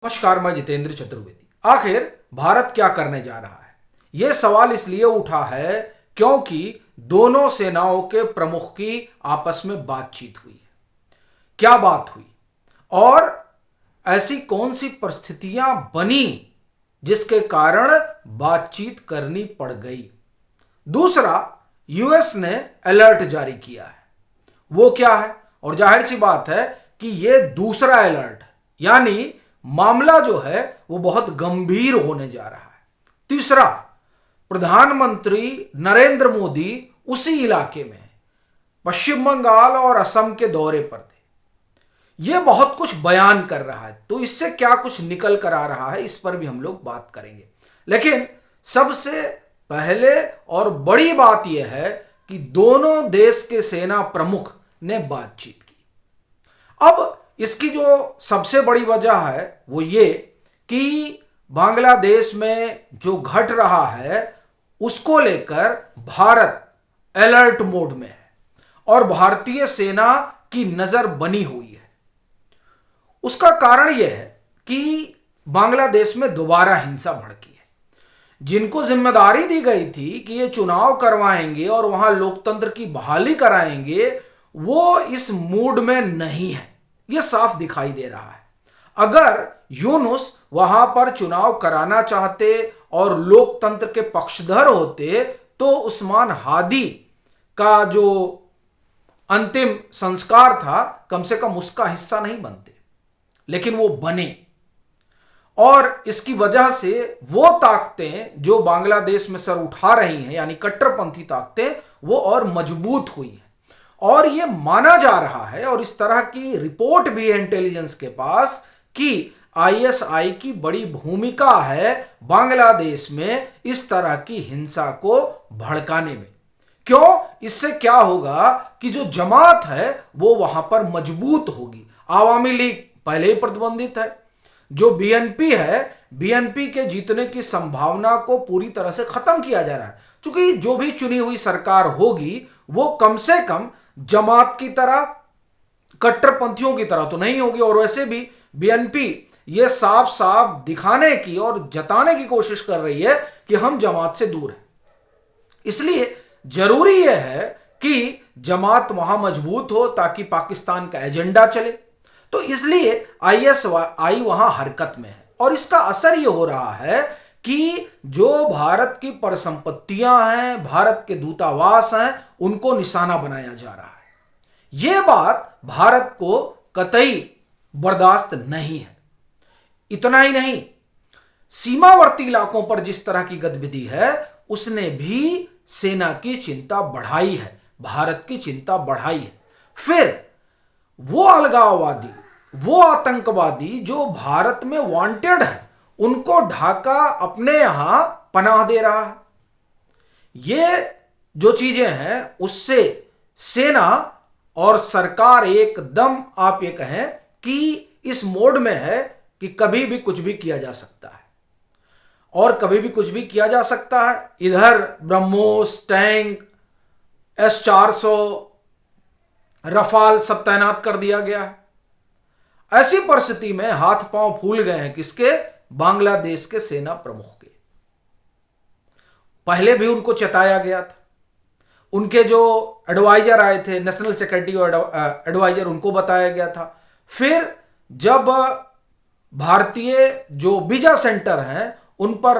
नमस्कार, मैं जितेंद्र चतुर्वेदी। आखिर भारत क्या करने जा रहा है? यह सवाल इसलिए उठा है क्योंकि दोनों सेनाओं के प्रमुख की आपस में बातचीत हुई है। क्या बात हुई और ऐसी कौन सी परिस्थितियां बनी जिसके कारण बातचीत करनी पड़ गई? दूसरा, यूएस ने अलर्ट जारी किया है। वो क्या है? और जाहिर सी बात है कि यह दूसरा अलर्ट है, यानी मामला जो है वो बहुत गंभीर होने जा रहा है। तीसरा, प्रधानमंत्री नरेंद्र मोदी उसी इलाके में है, पश्चिम बंगाल और असम के दौरे पर थे। यह बहुत कुछ बयान कर रहा है, तो इससे क्या कुछ निकल कर आ रहा है, इस पर भी हम लोग बात करेंगे। लेकिन सबसे पहले और बड़ी बात यह है कि दोनों देश के सेना प्रमुख ने बातचीत की। अब इसकी जो सबसे बड़ी वजह है वो ये कि बांग्लादेश में जो घट रहा है उसको लेकर भारत अलर्ट मोड में है और भारतीय सेना की नजर बनी हुई है। उसका कारण यह है कि बांग्लादेश में दोबारा हिंसा भड़की है। जिनको जिम्मेदारी दी गई थी कि ये चुनाव करवाएंगे और वहां लोकतंत्र की बहाली कराएंगे, वो इस मूड में नहीं है। यह साफ दिखाई दे रहा है। अगर यूनुस वहां पर चुनाव कराना चाहते और लोकतंत्र के पक्षधर होते तो उस्मान हादी का जो अंतिम संस्कार था कम से कम उसका हिस्सा नहीं बनते, लेकिन वो बने। और इसकी वजह से वो ताकतें जो बांग्लादेश में सर उठा रही हैं, यानी कट्टरपंथी ताकतें, वो और मजबूत हुई हैं। और ये माना जा रहा है और इस तरह की रिपोर्ट भी है इंटेलिजेंस के पास कि आईएसआई की बड़ी भूमिका है बांग्लादेश में इस तरह की हिंसा को भड़काने में। क्यों? इससे क्या होगा कि जो जमात है वो वहां पर मजबूत होगी। आवामी लीग पहले ही प्रतिबंधित है। जो बीएनपी है, बीएनपी के जीतने की संभावना को पूरी तरह से खत्म किया जा रहा है, क्योंकि जो भी चुनी हुई सरकार होगी वो कम से कम जमात की तरह, कट्टरपंथियों की तरह तो नहीं होगी। और वैसे भी बीएनपी ये साफ साफ दिखाने की और जताने की कोशिश कर रही है कि हम जमात से दूर हैं। इसलिए जरूरी यह है कि जमात वहां मजबूत हो ताकि पाकिस्तान का एजेंडा चले। तो इसलिए आईएसआई वहां हरकत में है और इसका असर यह हो रहा है कि जो भारत की परिसंपत्तियां हैं, भारत के दूतावास हैं, उनको निशाना बनाया जा रहा है। यह बात भारत को कतई बर्दाश्त नहीं है। इतना ही नहीं, सीमावर्ती इलाकों पर जिस तरह की गतिविधि है उसने भी सेना की चिंता बढ़ाई है, भारत की चिंता बढ़ाई है। फिर वो अलगाववादी, वो आतंकवादी जो भारत में वांटेड है, उनको ढाका अपने यहां पनाह दे रहा है। ये जो चीजें हैं उससे सेना और सरकार एकदम, आप ये कहें कि इस मोड में है कि कभी भी कुछ भी किया जा सकता है और कभी भी कुछ भी किया जा सकता है। इधर ब्रह्मोस, टैंक, S-400, रफाल सब तैनात कर दिया गया है। ऐसी परिस्थिति में हाथ पांव फूल गए हैं किसके? बांग्लादेश के सेना प्रमुख के। पहले भी उनको चेताया गया था। उनके जो एडवाइजर आए थे, नेशनल सिक्योरिटी एडवाइजर, उनको बताया गया था। फिर जब भारतीय जो बीजा सेंटर हैं उन पर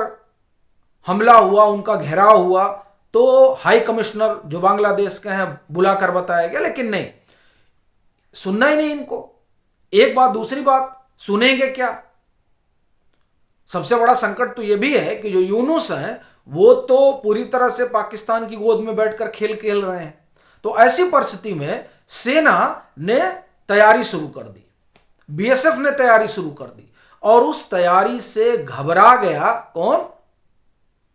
हमला हुआ, उनका घेराव हुआ, तो हाई कमिश्नर जो बांग्लादेश के हैं बुलाकर बताया गया, लेकिन नहीं, सुनना ही नहीं इनको। एक बात, दूसरी बात, सुनेंगे क्या? सबसे बड़ा संकट तो यह भी है कि जो यूनुस हैं वो तो पूरी तरह से पाकिस्तान की गोद में बैठकर खेल खेल रहे हैं। तो ऐसी परिस्थिति में सेना ने तैयारी शुरू कर दी, बीएसएफ ने तैयारी शुरू कर दी और उस तैयारी से घबरा गया कौन?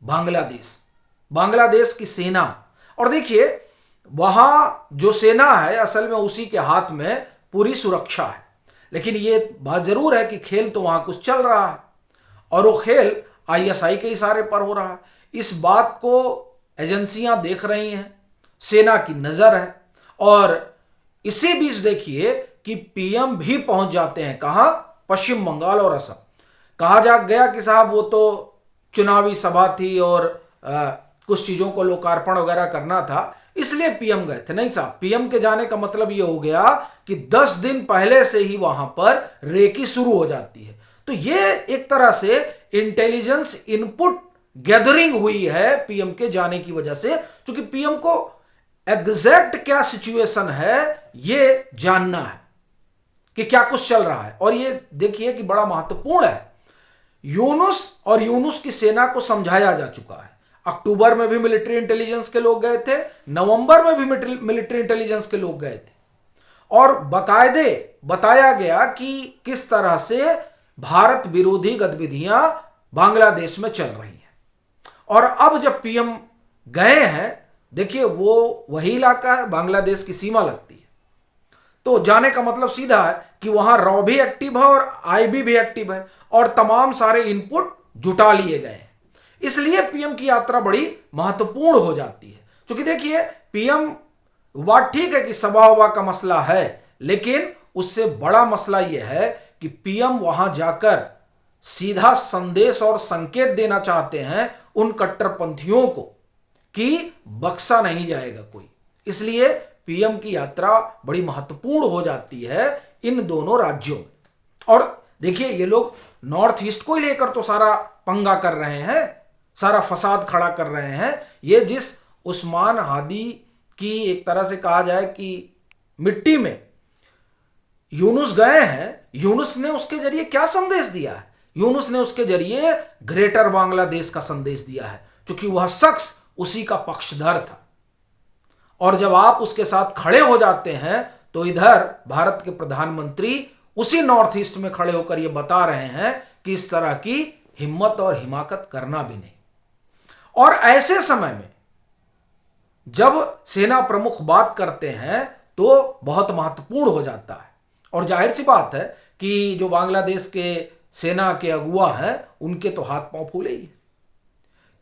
बांग्लादेश, बांग्लादेश की सेना। और देखिए, वहां जो सेना है असल में उसी के हाथ में पूरी सुरक्षा है, लेकिन यह बात जरूर है कि खेल तो वहां कुछ चल रहा है और वो खेल आईएसआई के इशारे पर हो रहा है। इस बात को एजेंसियां देख रही हैं, सेना की नजर है। और इसी बीच देखिए कि पीएम भी पहुंच जाते हैं कहां? पश्चिम बंगाल और असम। कहा जा गया कि साहब वो तो चुनावी सभा थी और कुछ चीजों को लोकार्पण वगैरह करना था, इसलिए पीएम गए थे। नहीं साहब, पीएम के जाने का मतलब ये हो गया कि 10 दिन पहले से ही वहां पर रेकी शुरू हो जाती है। तो ये एक तरह से इंटेलिजेंस इनपुट गैदरिंग हुई है पीएम के जाने की वजह से, क्योंकि पीएम को एग्जैक्ट क्या सिचुएशन है ये जानना है कि क्या कुछ चल रहा है। और ये देखिए कि बड़ा महत्वपूर्ण है, यूनुस और यूनुस की सेना को समझाया जा चुका है। अक्टूबर में भी मिलिट्री इंटेलिजेंस के लोग गए थे, नवंबर में भी मिलिट्री इंटेलिजेंस के लोग गए थे, और बाकायदे बताया गया कि किस तरह से भारत विरोधी गतिविधियां बांग्लादेश में चल रही हैं। और अब जब पीएम गए हैं, देखिए वो वही इलाका है, बांग्लादेश की सीमा लगती है, तो जाने का मतलब सीधा है कि वहां रॉ भी एक्टिव है और आईबी भी एक्टिव है और तमाम सारे इनपुट जुटा लिए गए हैं। इसलिए पीएम की यात्रा बड़ी महत्वपूर्ण हो जाती है। क्योंकि देखिए पीएम, बात ठीक है कि सभा वभा का मसला है, लेकिन उससे बड़ा मसला यह है कि पीएम वहां जाकर सीधा संदेश और संकेत देना चाहते हैं उन कट्टरपंथियों को कि बख्शा नहीं जाएगा कोई। इसलिए पीएम की यात्रा बड़ी महत्वपूर्ण हो जाती है इन दोनों राज्यों में। और देखिए ये लोग नॉर्थ ईस्ट को ही लेकर तो सारा पंगा कर रहे हैं, सारा फसाद खड़ा कर रहे हैं। ये जिस उस्मान हादी की एक तरह से कहा जाए कि मिट्टी में यूनुस गए हैं, यूनुस ने उसके जरिए क्या संदेश दिया है? यूनुस ने उसके जरिए ग्रेटर बांग्लादेश का संदेश दिया है, क्योंकि वह शख्स उसी का पक्षधर था। और जब आप उसके साथ खड़े हो जाते हैं तो इधर भारत के प्रधानमंत्री उसी नॉर्थ ईस्ट में खड़े होकर यह बता रहे हैं कि इस तरह की हिम्मत और हिमाकत करना भी नहीं। और ऐसे समय में जब सेना प्रमुख बात करते हैं तो बहुत महत्वपूर्ण हो जाता है। और जाहिर सी बात है कि जो बांग्लादेश के सेना के अगुआ हैं उनके तो हाथ पांव फूले ही।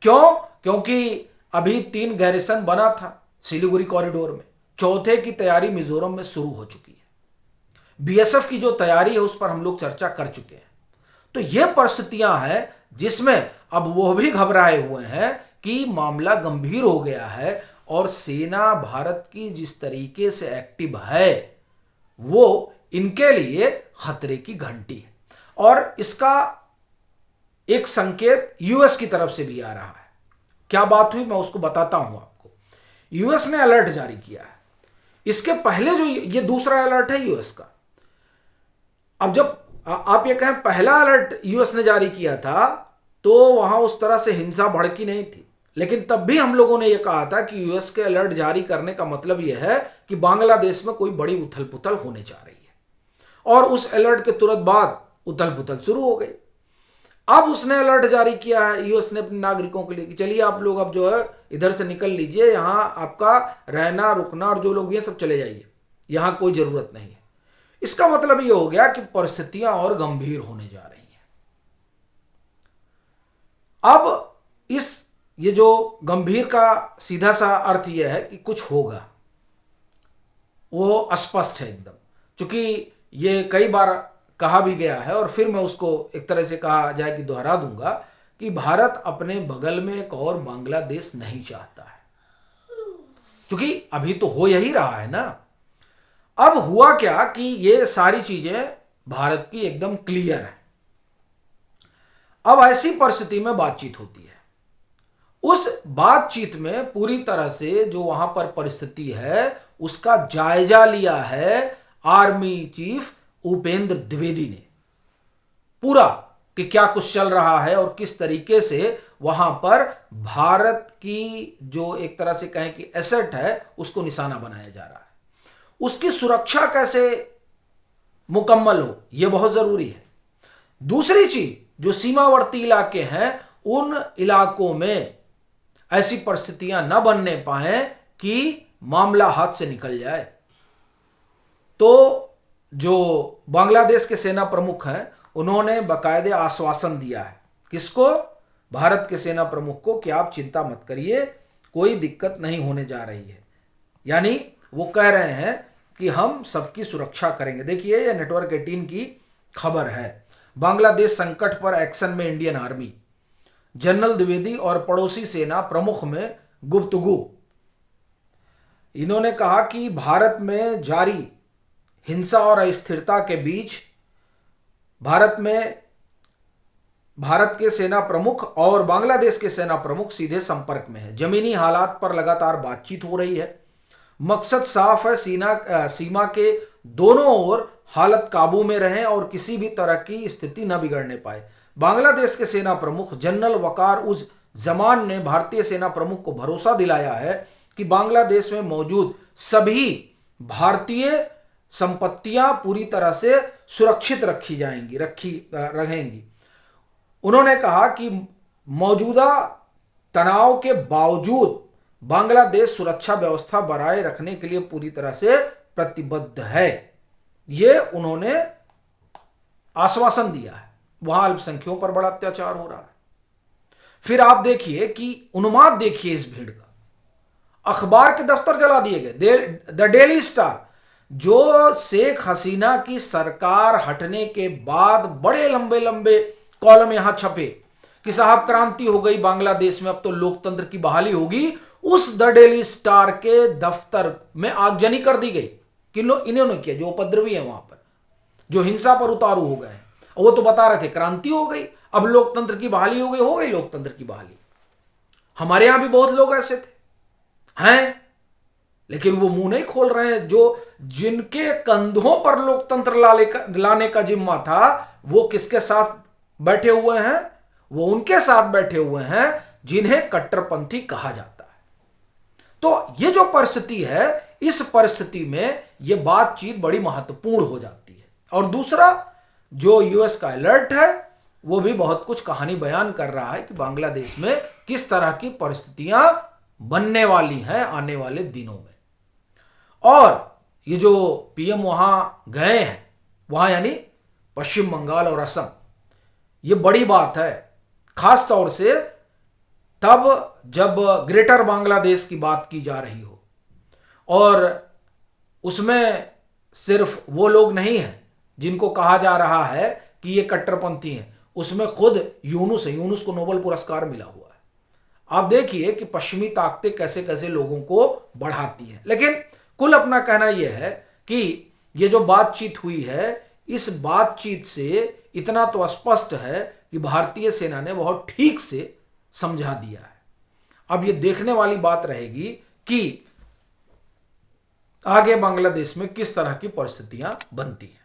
क्यों? क्योंकि अभी 3 गैरिसन बना था सिलीगुड़ी कॉरिडोर में, चौथे की तैयारी मिजोरम में शुरू हो चुकी है। बीएसएफ की जो तैयारी है उस पर हम लोग चर्चा कर चुके हैं। तो ये परिस्थितियां हैं जिसमें अब वो भी घबराए हुए हैं कि मामला गंभीर हो गया है और सेना भारत की जिस तरीके से एक्टिव है वो इनके लिए खतरे की घंटी है। और इसका एक संकेत यूएस की तरफ से भी आ रहा है। क्या बात हुई मैं उसको बताता हूं आपको। यूएस ने अलर्ट जारी किया है। इसके पहले जो ये दूसरा अलर्ट है यूएस का। अब जब आप ये कहें पहला अलर्ट यूएस ने जारी किया था तो वहां उस तरह से हिंसा भड़की नहीं थी, लेकिन तब भी हम लोगों ने यह कहा था कि यूएस के अलर्ट जारी करने का मतलब यह है कि बांग्लादेश में कोई बड़ी उथल पुथल होने जा रही है। और उस अलर्ट के तुरंत बाद उथल पुथल शुरू हो गई। अब उसने अलर्ट जारी किया है यूएस ने अपने नागरिकों के लिए कि चलिए आप लोग अब जो है इधर से निकल लीजिए, यहां आपका रहना रुकना और जो लोग भी हैं सब चले जाइए, यहां कोई जरूरत नहीं है। इसका मतलब यह हो गया कि परिस्थितियां और गंभीर होने जा रही हैं। अब ये जो गंभीर का सीधा सा अर्थ यह है कि कुछ होगा, वो स्पष्ट है एकदम। क्योंकि ये कई बार कहा भी गया है और फिर मैं उसको एक तरह से कहा जाए कि दोहरा दूंगा कि भारत अपने बगल में एक और बांग्लादेश नहीं चाहता है, क्योंकि अभी तो हो यही रहा है ना। अब हुआ क्या कि ये सारी चीजें भारत की एकदम क्लियर है। अब ऐसी परिस्थिति में बातचीत होती है। उस बातचीत में पूरी तरह से जो वहां पर परिस्थिति है उसका जायजा लिया है आर्मी चीफ उपेंद्र द्विवेदी ने पूरा, कि क्या कुछ चल रहा है और किस तरीके से वहां पर भारत की जो एक तरह से कहें कि एसेट है उसको निशाना बनाया जा रहा है। उसकी सुरक्षा कैसे मुकम्मल हो यह बहुत जरूरी है। दूसरी चीज, जो सीमावर्ती इलाके हैं उन इलाकों में ऐसी परिस्थितियां न बनने पाए कि मामला हाथ से निकल जाए। तो जो बांग्लादेश के सेना प्रमुख हैं उन्होंने बाकायदे आश्वासन दिया है। किसको? भारत के सेना प्रमुख को, कि आप चिंता मत करिए, कोई दिक्कत नहीं होने जा रही है। यानी वो कह रहे हैं कि हम सबकी सुरक्षा करेंगे। देखिए ये नेटवर्क 18 की खबर है। बांग्लादेश संकट पर एक्शन में इंडियन आर्मी, जनरल द्विवेदी और पड़ोसी सेना प्रमुख में गुफ्तगू। इन्होंने कहा कि भारत में जारी हिंसा और अस्थिरता के बीच भारत के सेना प्रमुख और बांग्लादेश के सेना प्रमुख सीधे संपर्क में है। जमीनी हालात पर लगातार बातचीत हो रही है। मकसद साफ है, सीमा के दोनों ओर हालत काबू में रहे और किसी भी तरह की स्थिति न बिगड़ने पाए। बांग्लादेश के सेना प्रमुख जनरल वकार उज जमान ने भारतीय सेना प्रमुख को भरोसा दिलाया है कि बांग्लादेश में मौजूद सभी भारतीय संपत्तियां पूरी तरह से सुरक्षित रहेंगी। उन्होंने कहा कि मौजूदा तनाव के बावजूद बांग्लादेश सुरक्षा व्यवस्था बनाए रखने के लिए पूरी तरह से प्रतिबद्ध है। ये उन्होंने आश्वासन दिया है। वहां अल्पसंख्यकों पर बड़ा अत्याचार हो रहा है। फिर आप देखिए कि उन्माद देखिए इस भीड़ का। अखबार के दफ्तर जला दिए गए। द डेली स्टार, जो शेख हसीना की सरकार हटने के बाद बड़े लंबे लंबे कॉलम यहां छपे कि साहब क्रांति हो गई बांग्लादेश में, अब तो लोकतंत्र की बहाली होगी, उस द डेली स्टार के दफ्तर में आगजनी कर दी गई। इन्होंने किया, जो उपद्रवी है वहां पर, जो हिंसा पर उतारू हो गए। वो तो बता रहे थे क्रांति हो गई, अब लोकतंत्र की बहाली हो गई लोकतंत्र की बहाली। हमारे यहां भी बहुत लोग ऐसे थे हैं, लेकिन वो मुंह नहीं खोल रहे हैं। जिनके कंधों पर लोकतंत्र लाने का जिम्मा था, वो किसके साथ बैठे हुए हैं? वो उनके साथ बैठे हुए हैं जिन्हें कट्टरपंथी कहा जाता है। तो ये जो परिस्थिति है, इस परिस्थिति में ये बातचीत बड़ी महत्वपूर्ण हो जाती है। और दूसरा, जो यूएस का अलर्ट है, वो भी बहुत कुछ कहानी बयान कर रहा है कि बांग्लादेश में किस तरह की परिस्थितियां बनने वाली हैं आने वाले दिनों में। और ये जो पीएम वहां गए हैं, वहां यानी पश्चिम बंगाल और असम, ये बड़ी बात है, खास तौर से तब जब ग्रेटर बांग्लादेश की बात की जा रही हो और उसमें सिर्फ वो लोग नहीं हैं जिनको कहा जा रहा है कि ये कट्टरपंथी हैं, उसमें खुद यूनुस को नोबेल पुरस्कार मिला हुआ है। आप देखिए कि पश्चिमी ताकतें कैसे कैसे लोगों को बढ़ाती हैं। लेकिन कुल अपना कहना यह है कि ये जो बातचीत हुई है, इस बातचीत से इतना तो स्पष्ट है कि भारतीय सेना ने बहुत ठीक से समझा दिया है। अब ये देखने वाली बात रहेगी कि आगे बांग्लादेश में किस तरह की परिस्थितियां बनती हैं।